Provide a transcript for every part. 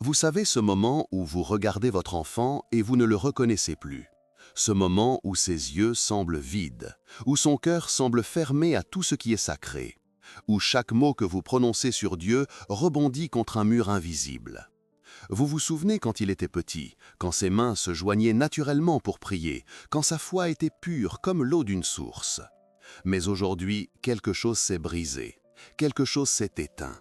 Vous savez ce moment où vous regardez votre enfant et vous ne le reconnaissez plus. Ce moment où ses yeux semblent vides, où son cœur semble fermé à tout ce qui est sacré, où chaque mot que vous prononcez sur Dieu rebondit contre un mur invisible. Vous vous souvenez quand il était petit, quand ses mains se joignaient naturellement pour prier, quand sa foi était pure comme l'eau d'une source. Mais aujourd'hui, quelque chose s'est brisé, quelque chose s'est éteint.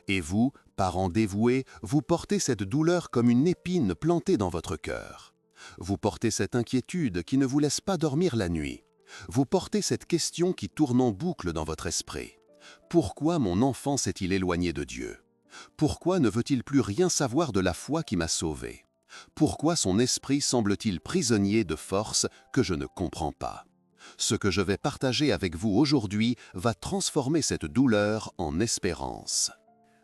Et vous, parents dévoués, vous portez cette douleur comme une épine plantée dans votre cœur. Vous portez cette inquiétude qui ne vous laisse pas dormir la nuit. Vous portez cette question qui tourne en boucle dans votre esprit. Pourquoi mon enfant s'est-il éloigné de Dieu? Pourquoi ne veut-il plus rien savoir de la foi qui m'a sauvé? Pourquoi son esprit semble-t-il prisonnier de forces que je ne comprends pas? Ce que je vais partager avec vous aujourd'hui va transformer cette douleur en espérance.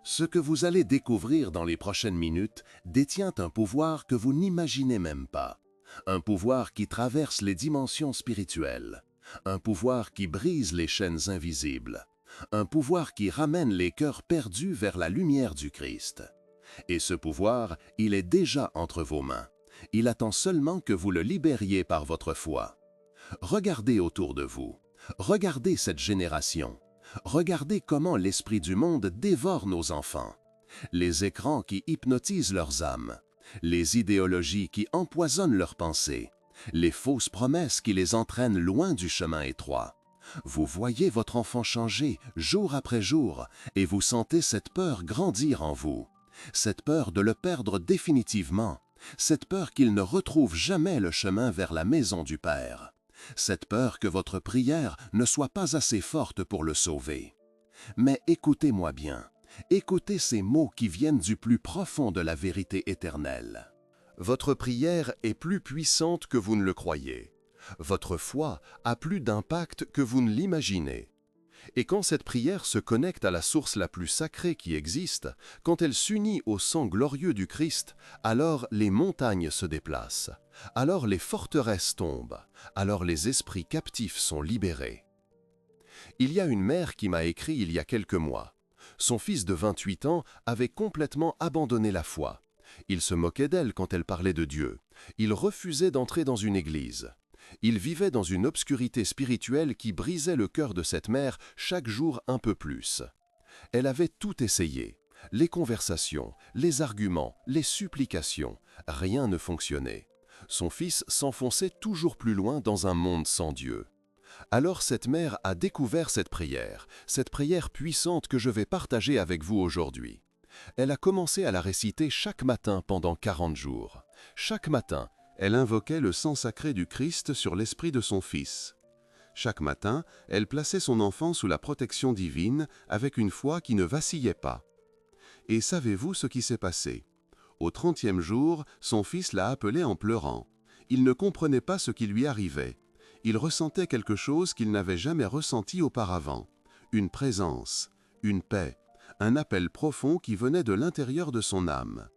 Ce que vous allez découvrir dans les prochaines minutes détient un pouvoir que vous n'imaginez même pas. Un pouvoir qui traverse les dimensions spirituelles. Un pouvoir qui brise les chaînes invisibles. Un pouvoir qui ramène les cœurs perdus vers la lumière du Christ. Et ce pouvoir, il est déjà entre vos mains. Il attend seulement que vous le libériez par votre foi. Regardez autour de vous. Regardez cette génération. Regardez comment l'esprit du monde dévore nos enfants. Les écrans qui hypnotisent leurs âmes. Les idéologies qui empoisonnent leurs pensées. Les fausses promesses qui les entraînent loin du chemin étroit. Vous voyez votre enfant changer jour après jour et vous sentez cette peur grandir en vous. Cette peur de le perdre définitivement. Cette peur qu'il ne retrouve jamais le chemin vers la maison du Père. Cette peur que votre prière ne soit pas assez forte pour le sauver. Mais écoutez-moi bien. Écoutez ces mots qui viennent du plus profond de la vérité éternelle. Votre prière est plus puissante que vous ne le croyez. Votre foi a plus d'impact que vous ne l'imaginez. Et quand cette prière se connecte à la source la plus sacrée qui existe, quand elle s'unit au sang glorieux du Christ, alors les montagnes se déplacent, alors les forteresses tombent, alors les esprits captifs sont libérés. Il y a une mère qui m'a écrit il y a quelques mois. Son fils de 28 ans avait complètement abandonné la foi. Il se moquait d'elle quand elle parlait de Dieu. Il refusait d'entrer dans une église. Il vivait dans une obscurité spirituelle qui brisait le cœur de cette mère chaque jour un peu plus. Elle avait tout essayé. Les conversations, les arguments, les supplications, rien ne fonctionnait. Son fils s'enfonçait toujours plus loin dans un monde sans Dieu. Alors cette mère a découvert cette prière puissante que je vais partager avec vous aujourd'hui. Elle a commencé à la réciter chaque matin pendant 40 jours. Chaque matin, elle invoquait le sang sacré du Christ sur l'esprit de son fils. Chaque matin, elle plaçait son enfant sous la protection divine avec une foi qui ne vacillait pas. Et savez-vous ce qui s'est passé? Au 30e jour, son fils l'a appelé en pleurant. Il ne comprenait pas ce qui lui arrivait. Il ressentait quelque chose qu'il n'avait jamais ressenti auparavant. Une présence, une paix, un appel profond qui venait de l'intérieur de son âme.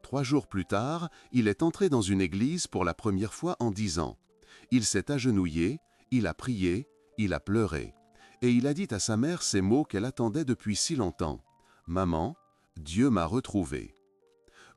3 jours plus tard, il est entré dans une église pour la première fois en 10 ans. Il s'est agenouillé, il a prié, il a pleuré. Et il a dit à sa mère ces mots qu'elle attendait depuis si longtemps. « Maman, Dieu m'a retrouvé. »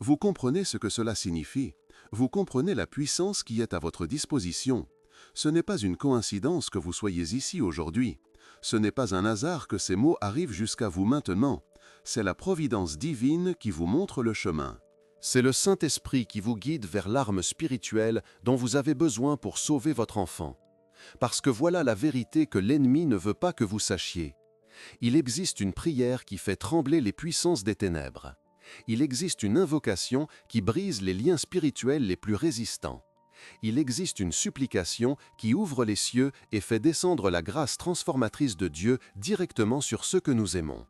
Vous comprenez ce que cela signifie. Vous comprenez la puissance qui est à votre disposition. Ce n'est pas une coïncidence que vous soyez ici aujourd'hui. Ce n'est pas un hasard que ces mots arrivent jusqu'à vous maintenant. C'est la providence divine qui vous montre le chemin. C'est le Saint-Esprit qui vous guide vers l'arme spirituelle dont vous avez besoin pour sauver votre enfant. Parce que voilà la vérité que l'ennemi ne veut pas que vous sachiez. Il existe une prière qui fait trembler les puissances des ténèbres. Il existe une invocation qui brise les liens spirituels les plus résistants. Il existe une supplication qui ouvre les cieux et fait descendre la grâce transformatrice de Dieu directement sur ceux que nous aimons.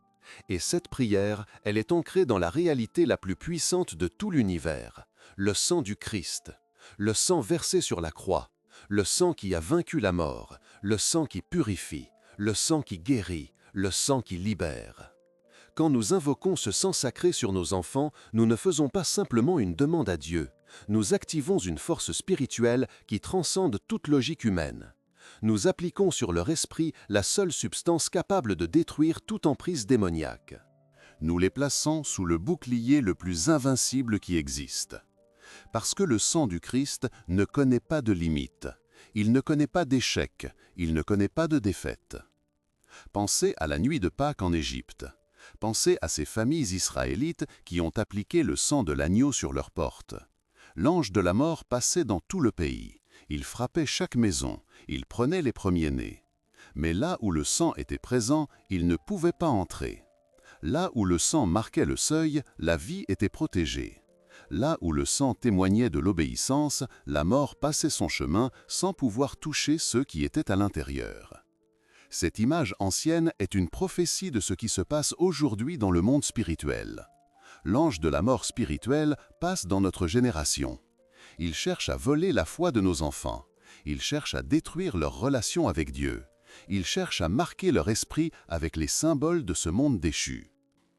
Et cette prière, elle est ancrée dans la réalité la plus puissante de tout l'univers, le sang du Christ, le sang versé sur la croix, le sang qui a vaincu la mort, le sang qui purifie, le sang qui guérit, le sang qui libère. Quand nous invoquons ce sang sacré sur nos enfants, nous ne faisons pas simplement une demande à Dieu, nous activons une force spirituelle qui transcende toute logique humaine. Nous appliquons sur leur esprit la seule substance capable de détruire toute emprise démoniaque. nous les plaçant sous le bouclier le plus invincible qui existe. Parce que le sang du Christ ne connaît pas de limite, il ne connaît pas d'échec, il ne connaît pas de défaite. Pensez à la nuit de Pâques en Égypte. Pensez à ces familles israélites qui ont appliqué le sang de l'agneau sur leurs portes. L'ange de la mort passait dans tout le pays. Il frappait chaque maison, il prenait les premiers-nés. Mais là où le sang était présent, il ne pouvait pas entrer. Là où le sang marquait le seuil, la vie était protégée. Là où le sang témoignait de l'obéissance, la mort passait son chemin sans pouvoir toucher ceux qui étaient à l'intérieur. Cette image ancienne est une prophétie de ce qui se passe aujourd'hui dans le monde spirituel. L'ange de la mort spirituelle passe dans notre génération. Il cherche à voler la foi de nos enfants. Il cherche à détruire leur relation avec Dieu. Il cherche à marquer leur esprit avec les symboles de ce monde déchu.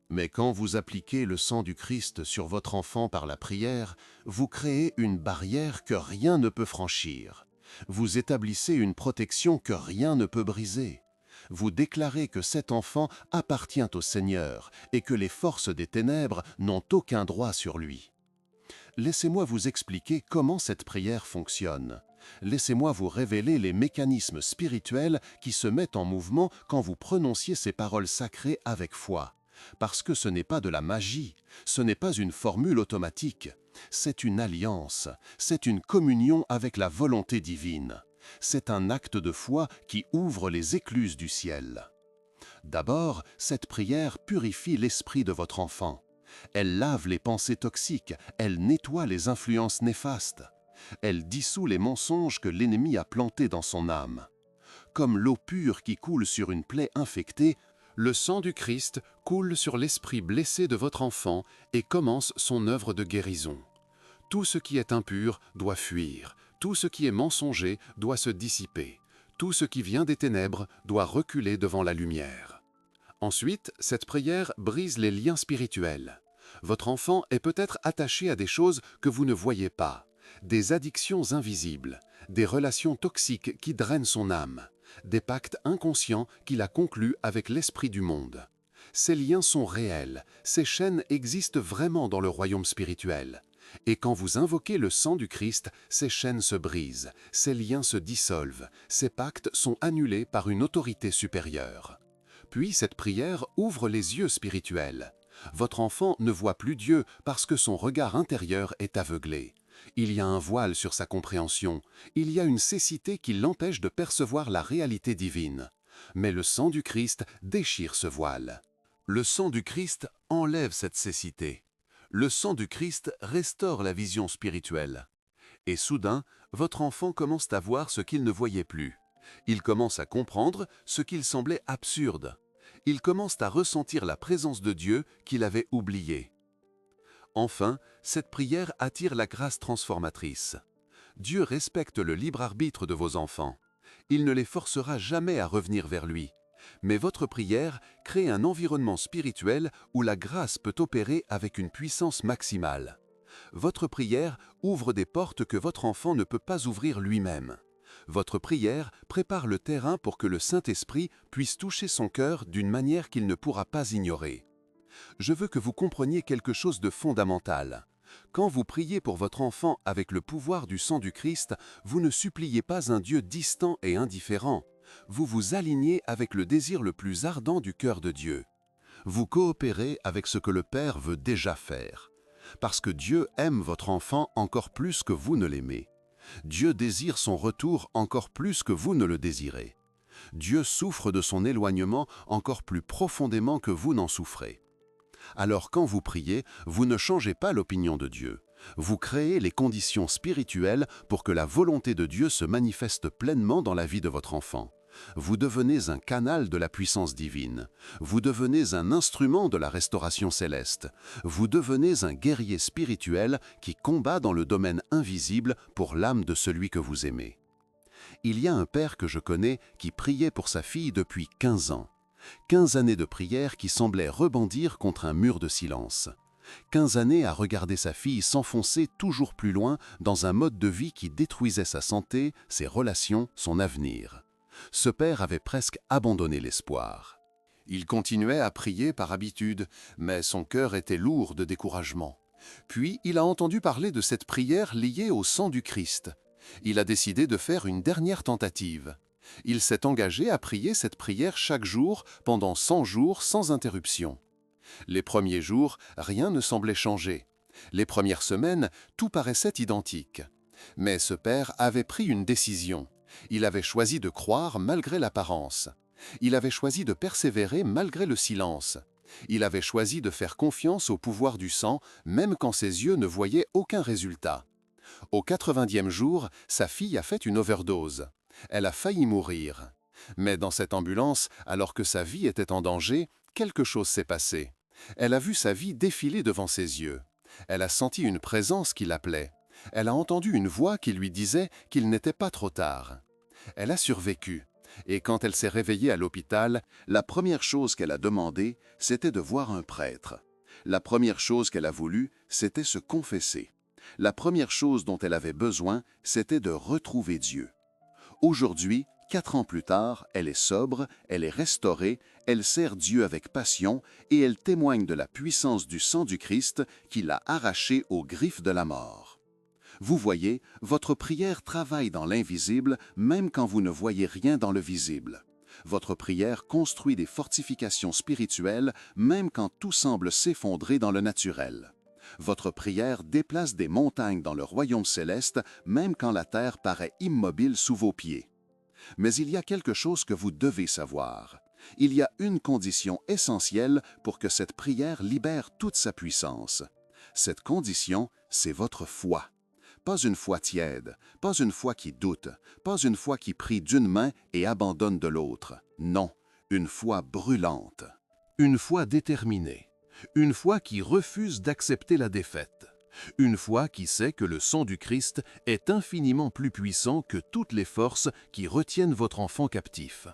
Mais quand vous appliquez le sang du Christ sur votre enfant par la prière, vous créez une barrière que rien ne peut franchir. Vous établissez une protection que rien ne peut briser. Vous déclarez que cet enfant appartient au Seigneur et que les forces des ténèbres n'ont aucun droit sur lui. Laissez-moi vous expliquer comment cette prière fonctionne. Laissez-moi vous révéler les mécanismes spirituels qui se mettent en mouvement quand vous prononciez ces paroles sacrées avec foi. Parce que ce n'est pas de la magie, ce n'est pas une formule automatique, c'est une alliance, c'est une communion avec la volonté divine. C'est un acte de foi qui ouvre les écluses du ciel. D'abord, cette prière purifie l'esprit de votre enfant. Elle lave les pensées toxiques, elle nettoie les influences néfastes. Elle dissout les mensonges que l'ennemi a plantés dans son âme. Comme l'eau pure qui coule sur une plaie infectée, le sang du Christ coule sur l'esprit blessé de votre enfant et commence son œuvre de guérison. Tout ce qui est impur doit fuir, tout ce qui est mensonger doit se dissiper, tout ce qui vient des ténèbres doit reculer devant la lumière. Ensuite, cette prière brise les liens spirituels. Votre enfant est peut-être attaché à des choses que vous ne voyez pas, des addictions invisibles, des relations toxiques qui drainent son âme, des pactes inconscients qu'il a conclus avec l'esprit du monde. Ces liens sont réels, ces chaînes existent vraiment dans le royaume spirituel. Et quand vous invoquez le sang du Christ, ces chaînes se brisent, ces liens se dissolvent, ces pactes sont annulés par une autorité supérieure. Puis cette prière ouvre les yeux spirituels. Votre enfant ne voit plus Dieu parce que son regard intérieur est aveuglé. Il y a un voile sur sa compréhension, il y a une cécité qui l'empêche de percevoir la réalité divine. Mais le sang du Christ déchire ce voile. Le sang du Christ enlève cette cécité. Le sang du Christ restaure la vision spirituelle. Et soudain, votre enfant commence à voir ce qu'il ne voyait plus. Il commence à comprendre ce qu'il semblait absurde. Il commence à ressentir la présence de Dieu qu'il avait oubliée. Enfin, cette prière attire la grâce transformatrice. Dieu respecte le libre arbitre de vos enfants. Il ne les forcera jamais à revenir vers lui. Mais votre prière crée un environnement spirituel où la grâce peut opérer avec une puissance maximale. Votre prière ouvre des portes que votre enfant ne peut pas ouvrir lui-même. Votre prière prépare le terrain pour que le Saint-Esprit puisse toucher son cœur d'une manière qu'il ne pourra pas ignorer. Je veux que vous compreniez quelque chose de fondamental. Quand vous priez pour votre enfant avec le pouvoir du sang du Christ, vous ne suppliez pas un Dieu distant et indifférent. Vous vous alignez avec le désir le plus ardent du cœur de Dieu. Vous coopérez avec ce que le Père veut déjà faire. Parce que Dieu aime votre enfant encore plus que vous ne l'aimez. Dieu désire son retour encore plus que vous ne le désirez. Dieu souffre de son éloignement encore plus profondément que vous n'en souffrez. Alors quand vous priez, vous ne changez pas l'opinion de Dieu. Vous créez les conditions spirituelles pour que la volonté de Dieu se manifeste pleinement dans la vie de votre enfant. Vous devenez un canal de la puissance divine. Vous devenez un instrument de la restauration céleste. Vous devenez un guerrier spirituel qui combat dans le domaine invisible pour l'âme de celui que vous aimez. Il y a un père que je connais qui priait pour sa fille depuis 15 ans. 15 années de prière qui semblaient rebondir contre un mur de silence. 15 années à regarder sa fille s'enfoncer toujours plus loin dans un mode de vie qui détruisait sa santé, ses relations, son avenir. Ce père avait presque abandonné l'espoir. Il continuait à prier par habitude, mais son cœur était lourd de découragement. Puis il a entendu parler de cette prière liée au sang du Christ. Il a décidé de faire une dernière tentative. Il s'est engagé à prier cette prière chaque jour pendant 100 jours sans interruption. Les premiers jours, rien ne semblait changer. Les premières semaines, tout paraissait identique. Mais ce père avait pris une décision. Il avait choisi de croire malgré l'apparence. Il avait choisi de persévérer malgré le silence. Il avait choisi de faire confiance au pouvoir du sang, même quand ses yeux ne voyaient aucun résultat. Au 90e jour, sa fille a fait une overdose. Elle a failli mourir. Mais dans cette ambulance, alors que sa vie était en danger, quelque chose s'est passé. Elle a vu sa vie défiler devant ses yeux. Elle a senti une présence qui l'appelait. Elle a entendu une voix qui lui disait qu'il n'était pas trop tard. Elle a survécu. Et quand elle s'est réveillée à l'hôpital, la première chose qu'elle a demandé, c'était de voir un prêtre. La première chose qu'elle a voulu, c'était se confesser. La première chose dont elle avait besoin, c'était de retrouver Dieu. Aujourd'hui, 4 ans plus tard, elle est sobre, elle est restaurée, elle sert Dieu avec passion et elle témoigne de la puissance du sang du Christ qui l'a arrachée aux griffes de la mort. Vous voyez, votre prière travaille dans l'invisible même quand vous ne voyez rien dans le visible. Votre prière construit des fortifications spirituelles même quand tout semble s'effondrer dans le naturel. Votre prière déplace des montagnes dans le royaume céleste même quand la terre paraît immobile sous vos pieds. Mais il y a quelque chose que vous devez savoir. Il y a une condition essentielle pour que cette prière libère toute sa puissance. Cette condition, c'est votre foi. Pas une foi tiède, pas une foi qui doute, pas une foi qui prie d'une main et abandonne de l'autre. Non, une foi brûlante. Une foi déterminée. Une foi qui refuse d'accepter la défaite. Une foi qui sait que le sang du Christ est infiniment plus puissant que toutes les forces qui retiennent votre enfant captif.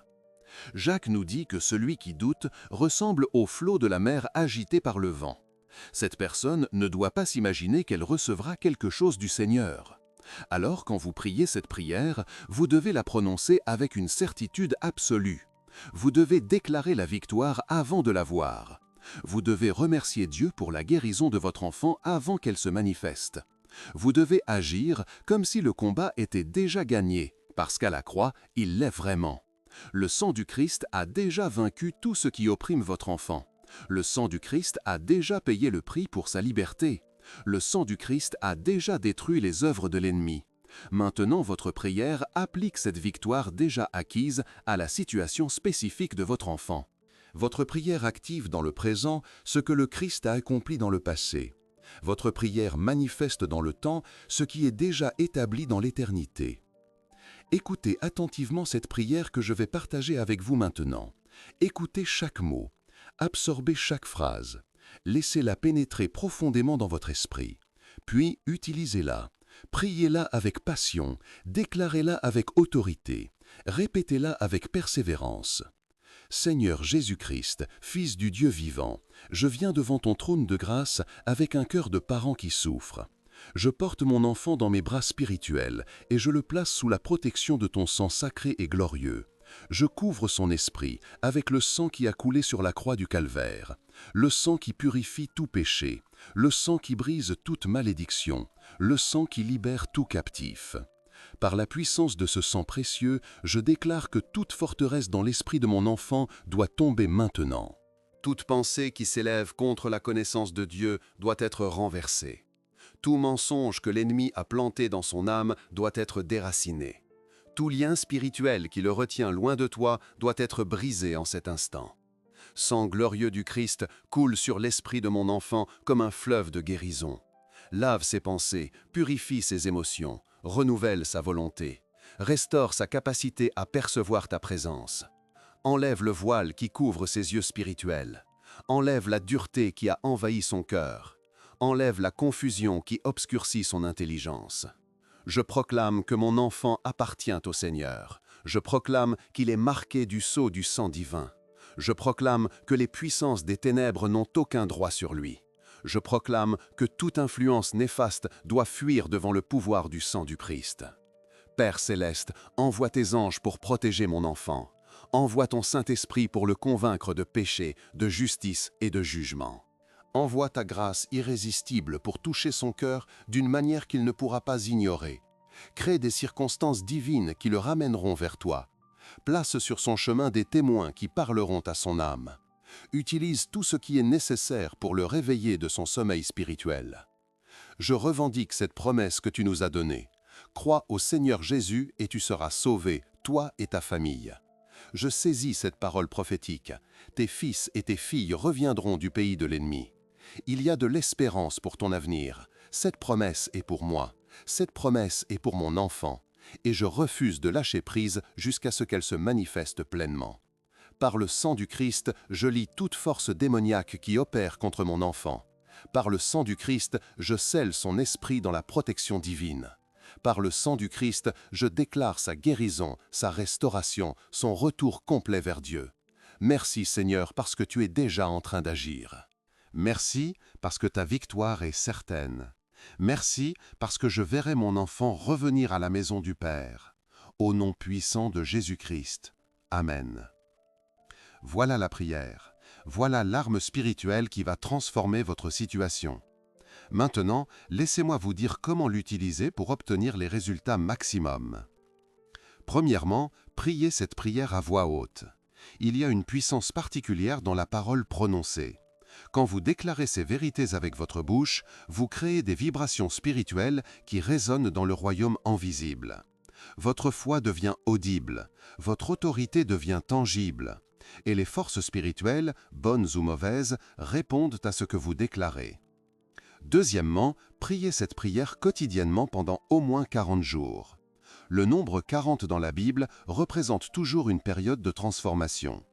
Jacques nous dit que celui qui doute ressemble au flot de la mer agité par le vent. Cette personne ne doit pas s'imaginer qu'elle recevra quelque chose du Seigneur. Alors, quand vous priez cette prière, vous devez la prononcer avec une certitude absolue. Vous devez déclarer la victoire avant de la voir. Vous devez remercier Dieu pour la guérison de votre enfant avant qu'elle se manifeste. Vous devez agir comme si le combat était déjà gagné, parce qu'à la croix, il l'est vraiment. Le sang du Christ a déjà vaincu tout ce qui opprime votre enfant. Le sang du Christ a déjà payé le prix pour sa liberté. Le sang du Christ a déjà détruit les œuvres de l'ennemi. Maintenant, votre prière applique cette victoire déjà acquise à la situation spécifique de votre enfant. Votre prière active dans le présent ce que le Christ a accompli dans le passé. Votre prière manifeste dans le temps ce qui est déjà établi dans l'éternité. Écoutez attentivement cette prière que je vais partager avec vous maintenant. Écoutez chaque mot. Absorbez chaque phrase. Laissez-la pénétrer profondément dans votre esprit. Puis utilisez-la. Priez-la avec passion. Déclarez-la avec autorité. Répétez-la avec persévérance. Seigneur Jésus-Christ, Fils du Dieu vivant, je viens devant ton trône de grâce avec un cœur de parent qui souffre. Je porte mon enfant dans mes bras spirituels et je le place sous la protection de ton sang sacré et glorieux. Je couvre son esprit avec le sang qui a coulé sur la croix du calvaire, le sang qui purifie tout péché, le sang qui brise toute malédiction, le sang qui libère tout captif. Par la puissance de ce sang précieux, je déclare que toute forteresse dans l'esprit de mon enfant doit tomber maintenant. Toute pensée qui s'élève contre la connaissance de Dieu doit être renversée. Tout mensonge que l'ennemi a planté dans son âme doit être déraciné. Tout lien spirituel qui le retient loin de toi doit être brisé en cet instant. Sang glorieux du Christ coule sur l'esprit de mon enfant comme un fleuve de guérison. Lave ses pensées, purifie ses émotions, renouvelle sa volonté, restaure sa capacité à percevoir ta présence. Enlève le voile qui couvre ses yeux spirituels. Enlève la dureté qui a envahi son cœur. Enlève la confusion qui obscurcit son intelligence. Je proclame que mon enfant appartient au Seigneur. Je proclame qu'il est marqué du sceau du sang divin. Je proclame que les puissances des ténèbres n'ont aucun droit sur lui. Je proclame que toute influence néfaste doit fuir devant le pouvoir du sang du Christ. Père céleste, envoie tes anges pour protéger mon enfant. Envoie ton Saint-Esprit pour le convaincre de péché, de justice et de jugement. Envoie ta grâce irrésistible pour toucher son cœur d'une manière qu'il ne pourra pas ignorer. Crée des circonstances divines qui le ramèneront vers toi. Place sur son chemin des témoins qui parleront à son âme. Utilise tout ce qui est nécessaire pour le réveiller de son sommeil spirituel. Je revendique cette promesse que tu nous as donnée. Crois au Seigneur Jésus et tu seras sauvé, toi et ta famille. Je saisis cette parole prophétique. Tes fils et tes filles reviendront du pays de l'ennemi. Il y a de l'espérance pour ton avenir. Cette promesse est pour moi. Cette promesse est pour mon enfant. Et je refuse de lâcher prise jusqu'à ce qu'elle se manifeste pleinement. Par le sang du Christ, je lie toute force démoniaque qui opère contre mon enfant. Par le sang du Christ, je scelle son esprit dans la protection divine. Par le sang du Christ, je déclare sa guérison, sa restauration, son retour complet vers Dieu. Merci Seigneur parce que tu es déjà en train d'agir. Merci parce que ta victoire est certaine. Merci parce que je verrai mon enfant revenir à la maison du Père. Au nom puissant de Jésus-Christ. Amen. Voilà la prière. Voilà l'arme spirituelle qui va transformer votre situation. Maintenant, laissez-moi vous dire comment l'utiliser pour obtenir les résultats maximum. Premièrement, priez cette prière à voix haute. Il y a une puissance particulière dans la parole prononcée. Quand vous déclarez ces vérités avec votre bouche, vous créez des vibrations spirituelles qui résonnent dans le royaume invisible. Votre foi devient audible, votre autorité devient tangible, et les forces spirituelles, bonnes ou mauvaises, répondent à ce que vous déclarez. Deuxièmement, priez cette prière quotidiennement pendant au moins 40 jours. Le nombre 40 dans la Bible représente toujours une période de transformation.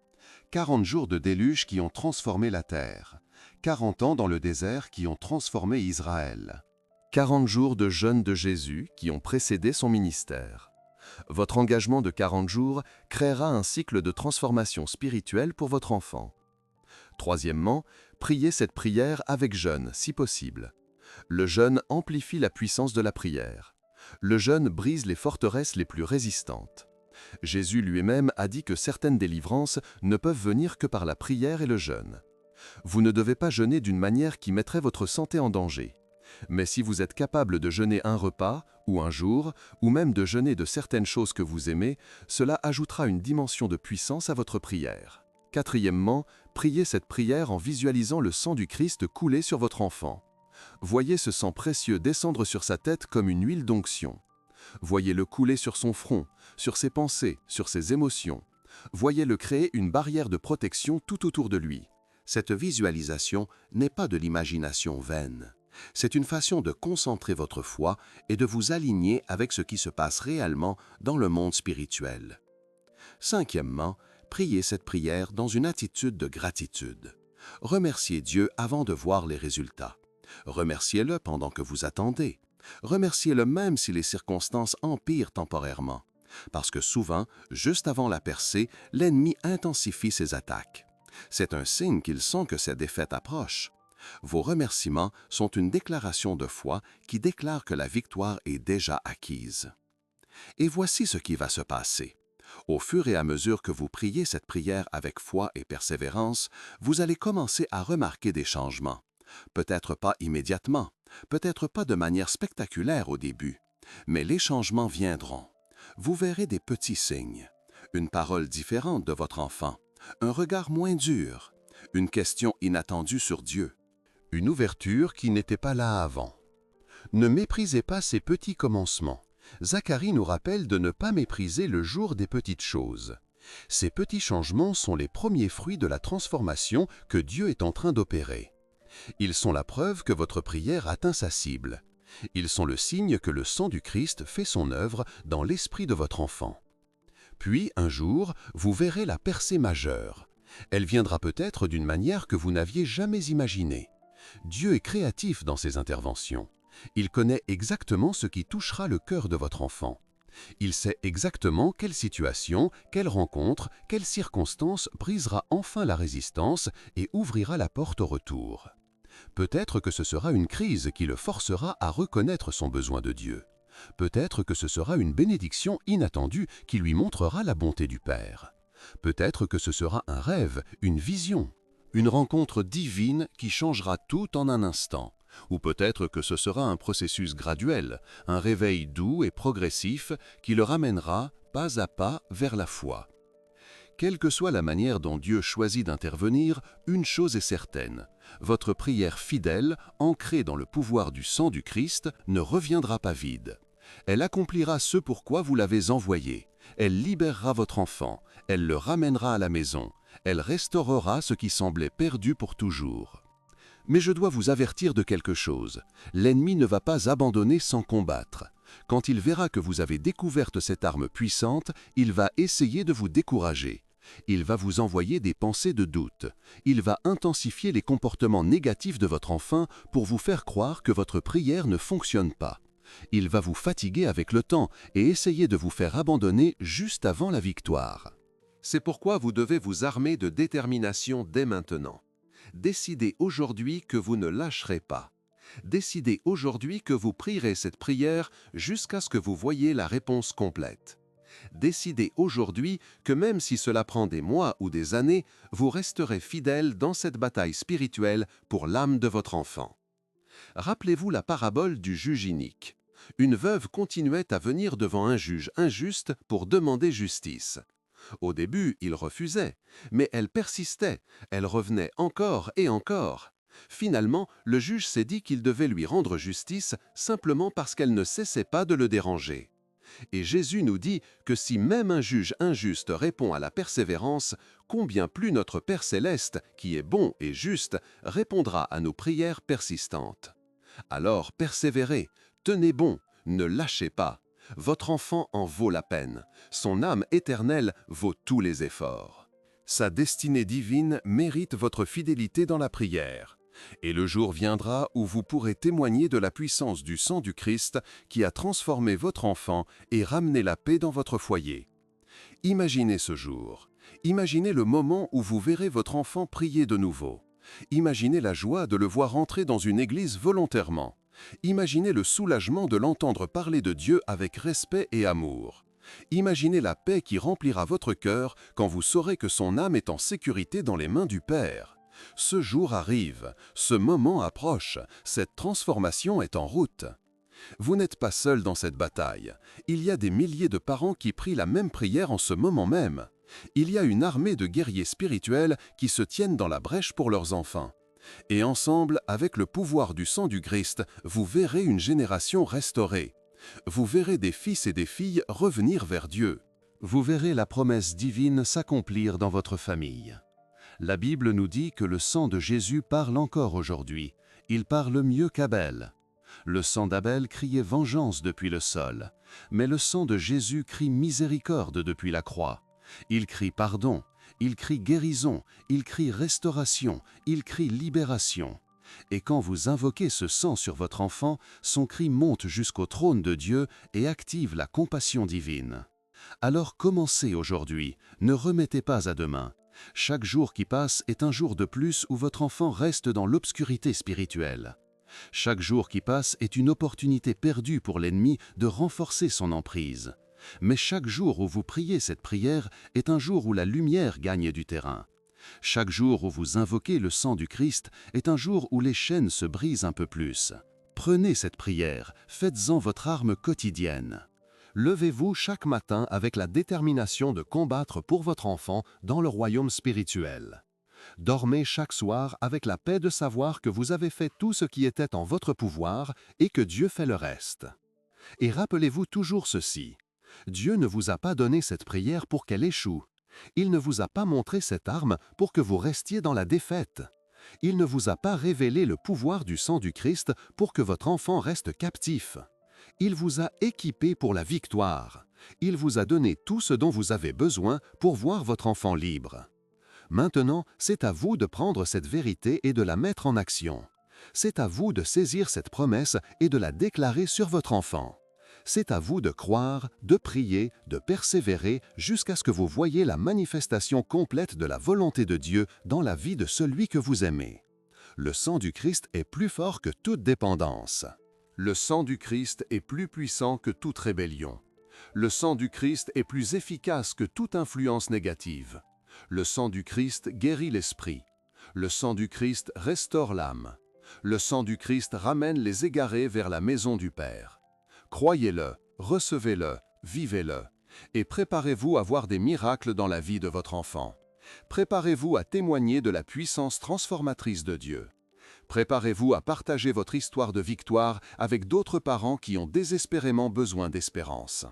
40 jours de déluge qui ont transformé la terre. 40 ans dans le désert qui ont transformé Israël. 40 jours de jeûne de Jésus qui ont précédé son ministère. Votre engagement de 40 jours créera un cycle de transformation spirituelle pour votre enfant. Troisièmement, priez cette prière avec jeûne, si possible. Le jeûne amplifie la puissance de la prière. Le jeûne brise les forteresses les plus résistantes. Jésus lui-même a dit que certaines délivrances ne peuvent venir que par la prière et le jeûne. Vous ne devez pas jeûner d'une manière qui mettrait votre santé en danger. Mais si vous êtes capable de jeûner un repas, ou un jour, ou même de jeûner de certaines choses que vous aimez, cela ajoutera une dimension de puissance à votre prière. Quatrièmement, priez cette prière en visualisant le sang du Christ couler sur votre enfant. Voyez ce sang précieux descendre sur sa tête comme une huile d'onction. Voyez-le couler sur son front, sur ses pensées, sur ses émotions. Voyez-le créer une barrière de protection tout autour de lui. Cette visualisation n'est pas de l'imagination vaine. C'est une façon de concentrer votre foi et de vous aligner avec ce qui se passe réellement dans le monde spirituel. Cinquièmement, priez cette prière dans une attitude de gratitude. Remerciez Dieu avant de voir les résultats. Remerciez-le pendant que vous attendez. Remerciez-le même si les circonstances empirent temporairement. Parce que souvent, juste avant la percée, l'ennemi intensifie ses attaques. C'est un signe qu'il sent que sa défaite approche. Vos remerciements sont une déclaration de foi qui déclare que la victoire est déjà acquise. Et voici ce qui va se passer. Au fur et à mesure que vous priez cette prière avec foi et persévérance, vous allez commencer à remarquer des changements. Peut-être pas immédiatement, peut-être pas de manière spectaculaire au début, mais les changements viendront. Vous verrez des petits signes, une parole différente de votre enfant, un regard moins dur, une question inattendue sur Dieu, une ouverture qui n'était pas là avant. Ne méprisez pas ces petits commencements. Zacharie nous rappelle de ne pas mépriser le jour des petites choses. Ces petits changements sont les premiers fruits de la transformation que Dieu est en train d'opérer. Ils sont la preuve que votre prière atteint sa cible. Ils sont le signe que le sang du Christ fait son œuvre dans l'esprit de votre enfant. Puis, un jour, vous verrez la percée majeure. Elle viendra peut-être d'une manière que vous n'aviez jamais imaginée. Dieu est créatif dans ses interventions. Il connaît exactement ce qui touchera le cœur de votre enfant. Il sait exactement quelle situation, quelle rencontre, quelle circonstance brisera enfin la résistance et ouvrira la porte au retour. Peut-être que ce sera une crise qui le forcera à reconnaître son besoin de Dieu. Peut-être que ce sera une bénédiction inattendue qui lui montrera la bonté du Père. Peut-être que ce sera un rêve, une vision, une rencontre divine qui changera tout en un instant. Ou peut-être que ce sera un processus graduel, un réveil doux et progressif qui le ramènera pas à pas vers la foi. Quelle que soit la manière dont Dieu choisit d'intervenir, une chose est certaine, votre prière fidèle, ancrée dans le pouvoir du sang du Christ, ne reviendra pas vide. Elle accomplira ce pourquoi vous l'avez envoyée. Elle libérera votre enfant, elle le ramènera à la maison, elle restaurera ce qui semblait perdu pour toujours. Mais je dois vous avertir de quelque chose. L'ennemi ne va pas abandonner sans combattre. Quand il verra que vous avez découvert cette arme puissante, il va essayer de vous décourager. Il va vous envoyer des pensées de doute. Il va intensifier les comportements négatifs de votre enfant pour vous faire croire que votre prière ne fonctionne pas. Il va vous fatiguer avec le temps et essayer de vous faire abandonner juste avant la victoire. C'est pourquoi vous devez vous armer de détermination dès maintenant. Décidez aujourd'hui que vous ne lâcherez pas. Décidez aujourd'hui que vous prierez cette prière jusqu'à ce que vous voyiez la réponse complète. Décidez aujourd'hui que même si cela prend des mois ou des années, vous resterez fidèle dans cette bataille spirituelle pour l'âme de votre enfant. Rappelez-vous la parabole du juge inique. Une veuve continuait à venir devant un juge injuste pour demander justice. Au début, il refusait, mais elle persistait, elle revenait encore et encore. Finalement, le juge s'est dit qu'il devait lui rendre justice simplement parce qu'elle ne cessait pas de le déranger. Et Jésus nous dit que si même un juge injuste répond à la persévérance, combien plus notre Père céleste, qui est bon et juste, répondra à nos prières persistantes. Alors persévérez, tenez bon, ne lâchez pas. Votre enfant en vaut la peine. Son âme éternelle vaut tous les efforts. Sa destinée divine mérite votre fidélité dans la prière. Et le jour viendra où vous pourrez témoigner de la puissance du sang du Christ qui a transformé votre enfant et ramené la paix dans votre foyer. Imaginez ce jour. Imaginez le moment où vous verrez votre enfant prier de nouveau. Imaginez la joie de le voir entrer dans une église volontairement. Imaginez le soulagement de l'entendre parler de Dieu avec respect et amour. Imaginez la paix qui remplira votre cœur quand vous saurez que son âme est en sécurité dans les mains du Père. Ce jour arrive, ce moment approche, cette transformation est en route. Vous n'êtes pas seul dans cette bataille. Il y a des milliers de parents qui prient la même prière en ce moment même. Il y a une armée de guerriers spirituels qui se tiennent dans la brèche pour leurs enfants. Et ensemble, avec le pouvoir du sang du Christ, vous verrez une génération restaurée. Vous verrez des fils et des filles revenir vers Dieu. Vous verrez la promesse divine s'accomplir dans votre famille. La Bible nous dit que le sang de Jésus parle encore aujourd'hui. Il parle mieux qu'Abel. Le sang d'Abel criait vengeance depuis le sol, mais le sang de Jésus crie miséricorde depuis la croix. Il crie pardon, il crie guérison, il crie restauration, il crie libération. Et quand vous invoquez ce sang sur votre enfant, son cri monte jusqu'au trône de Dieu et active la compassion divine. Alors commencez aujourd'hui, ne remettez pas à demain. Chaque jour qui passe est un jour de plus où votre enfant reste dans l'obscurité spirituelle. Chaque jour qui passe est une opportunité perdue pour l'ennemi de renforcer son emprise. Mais chaque jour où vous priez cette prière est un jour où la lumière gagne du terrain. Chaque jour où vous invoquez le sang du Christ est un jour où les chaînes se brisent un peu plus. Prenez cette prière, faites-en votre arme quotidienne. Levez-vous chaque matin avec la détermination de combattre pour votre enfant dans le royaume spirituel. Dormez chaque soir avec la paix de savoir que vous avez fait tout ce qui était en votre pouvoir et que Dieu fait le reste. Et rappelez-vous toujours ceci, Dieu ne vous a pas donné cette prière pour qu'elle échoue. Il ne vous a pas montré cette arme pour que vous restiez dans la défaite. Il ne vous a pas révélé le pouvoir du sang du Christ pour que votre enfant reste captif. Il vous a équipé pour la victoire. Il vous a donné tout ce dont vous avez besoin pour voir votre enfant libre. Maintenant, c'est à vous de prendre cette vérité et de la mettre en action. C'est à vous de saisir cette promesse et de la déclarer sur votre enfant. C'est à vous de croire, de prier, de persévérer jusqu'à ce que vous voyiez la manifestation complète de la volonté de Dieu dans la vie de celui que vous aimez. Le sang du Christ est plus fort que toute dépendance. Le sang du Christ est plus puissant que toute rébellion. Le sang du Christ est plus efficace que toute influence négative. Le sang du Christ guérit l'esprit. Le sang du Christ restaure l'âme. Le sang du Christ ramène les égarés vers la maison du Père. Croyez-le, recevez-le, vivez-le, et préparez-vous à voir des miracles dans la vie de votre enfant. Préparez-vous à témoigner de la puissance transformatrice de Dieu. Préparez-vous à partager votre histoire de victoire avec d'autres parents qui ont désespérément besoin d'espérance.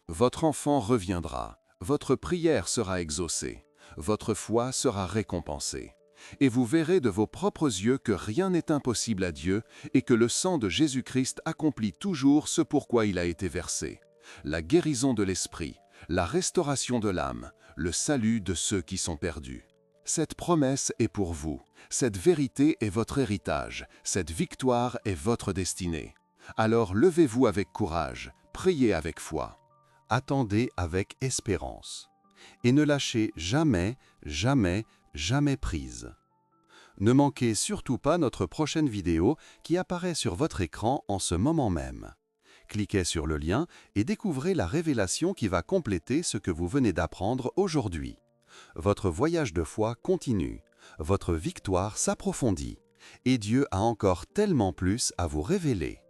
Votre enfant reviendra, votre prière sera exaucée, votre foi sera récompensée. Et vous verrez de vos propres yeux que rien n'est impossible à Dieu et que le sang de Jésus-Christ accomplit toujours ce pourquoi il a été versé. La guérison de l'esprit, la restauration de l'âme, le salut de ceux qui sont perdus. Cette promesse est pour vous, cette vérité est votre héritage, cette victoire est votre destinée. Alors levez-vous avec courage, priez avec foi. Attendez avec espérance. Et ne lâchez jamais, jamais, jamais prise. Ne manquez surtout pas notre prochaine vidéo qui apparaît sur votre écran en ce moment même. Cliquez sur le lien et découvrez la révélation qui va compléter ce que vous venez d'apprendre aujourd'hui. Votre voyage de foi continue, votre victoire s'approfondit, et Dieu a encore tellement plus à vous révéler.